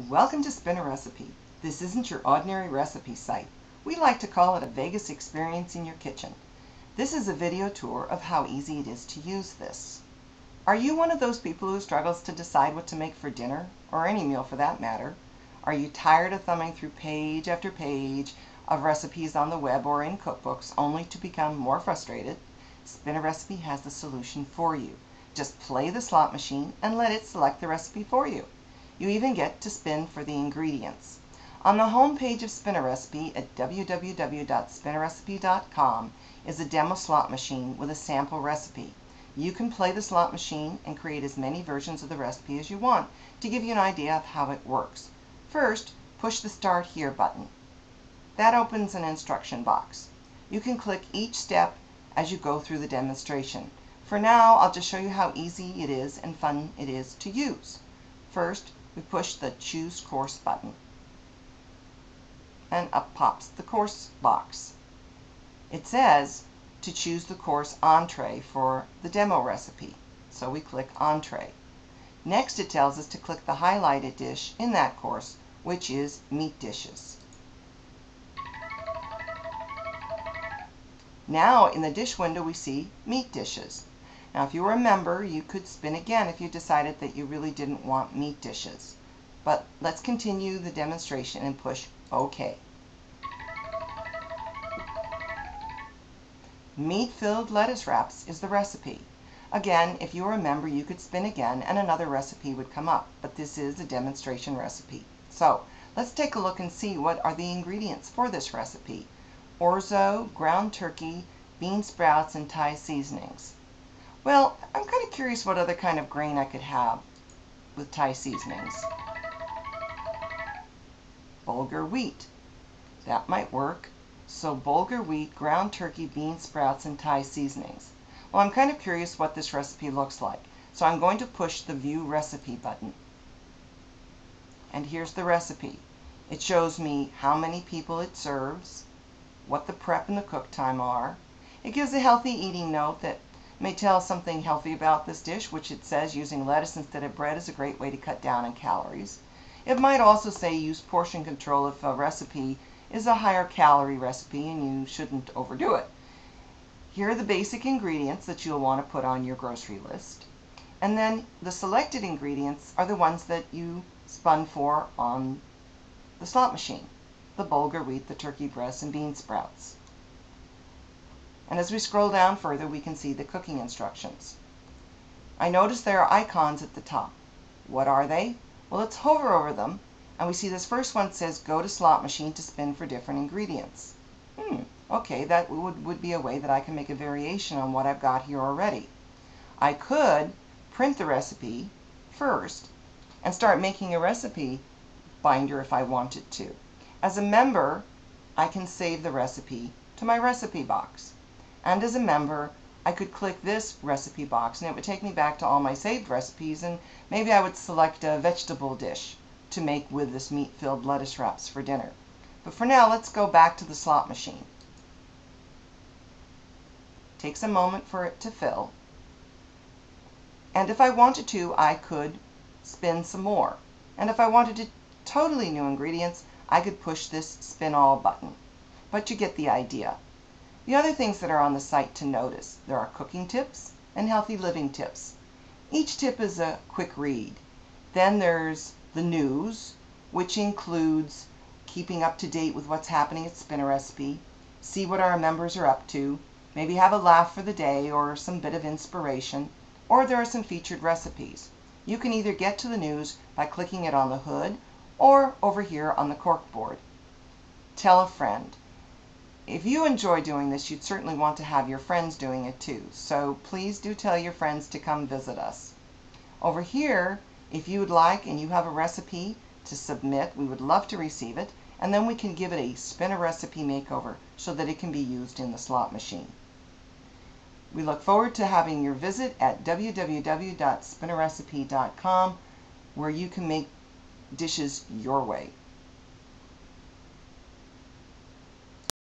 Welcome to Spin a Recipe. This isn't your ordinary recipe site. We like to call it a Vegas experience in your kitchen. This is a video tour of how easy it is to use this. Are you one of those people who struggles to decide what to make for dinner, or any meal for that matter? Are you tired of thumbing through page after page of recipes on the web or in cookbooks only to become more frustrated? Spin a Recipe has the solution for you. Just play the slot machine and let it select the recipe for you. You even get to spin for the ingredients. On the home page of Spin a Recipe at www.spinarecipe.com is a demo slot machine with a sample recipe. You can play the slot machine and create as many versions of the recipe as you want to give you an idea of how it works. First, push the Start Here button. That opens an instruction box. You can click each step as you go through the demonstration. For now, I'll just show you how easy it is and fun it is to use. First, we push the Choose Course button, and up pops the course box. It says to choose the course entree for the demo recipe, so we click entree. Next, it tells us to click the highlighted dish in that course, which is meat dishes. Now in the dish window we see meat dishes. Now if you remember, you could spin again if you decided that you really didn't want meat dishes. But let's continue the demonstration and push OK. Meat-filled lettuce wraps is the recipe. Again, if you remember, you could spin again and another recipe would come up, but this is a demonstration recipe. So let's take a look and see what are the ingredients for this recipe. Orzo, ground turkey, bean sprouts, and Thai seasonings. Well, I'm kind of curious what other kind of grain I could have with Thai seasonings. Bulgur wheat. That might work. So bulgur wheat, ground turkey, bean sprouts, and Thai seasonings. Well, I'm kind of curious what this recipe looks like. So I'm going to push the View Recipe button. And here's the recipe. It shows me how many people it serves, what the prep and the cook time are. It gives a healthy eating note that may tell something healthy about this dish, which it says using lettuce instead of bread is a great way to cut down on calories. It might also say use portion control if a recipe is a higher calorie recipe and you shouldn't overdo it. Here are the basic ingredients that you'll want to put on your grocery list. And then the selected ingredients are the ones that you spun for on the slot machine. The bulgur wheat, the turkey breast, and bean sprouts. And as we scroll down further, we can see the cooking instructions. I notice there are icons at the top. What are they? Well, let's hover over them, and we see this first one says go to slot machine to spin for different ingredients. Okay, that would be a way that I can make a variation on what I've got here already. I could print the recipe first and start making a recipe binder if I wanted to. As a member, I can save the recipe to my recipe box. And as a member, I could click this recipe box and it would take me back to all my saved recipes, and maybe I would select a vegetable dish to make with this meat-filled lettuce wraps for dinner. But for now, let's go back to the slot machine. It takes a moment for it to fill. And if I wanted to, I could spin some more. And if I wanted totally new ingredients, I could push this Spin All button. But you get the idea. The other things that are on the site to notice, there are cooking tips and healthy living tips. Each tip is a quick read. Then there's the news, which includes keeping up to date with what's happening at Spin a Recipe, see what our members are up to, maybe have a laugh for the day or some bit of inspiration, or there are some featured recipes. You can either get to the news by clicking it on the hood or over here on the cork board. Tell a friend. If you enjoy doing this, you'd certainly want to have your friends doing it too. So please do tell your friends to come visit us. Over here, if you would like and you have a recipe to submit, we would love to receive it, and then we can give it a Spin a Recipe makeover so that it can be used in the slot machine. We look forward to having your visit at www.spinarecipe.com, where you can make dishes your way.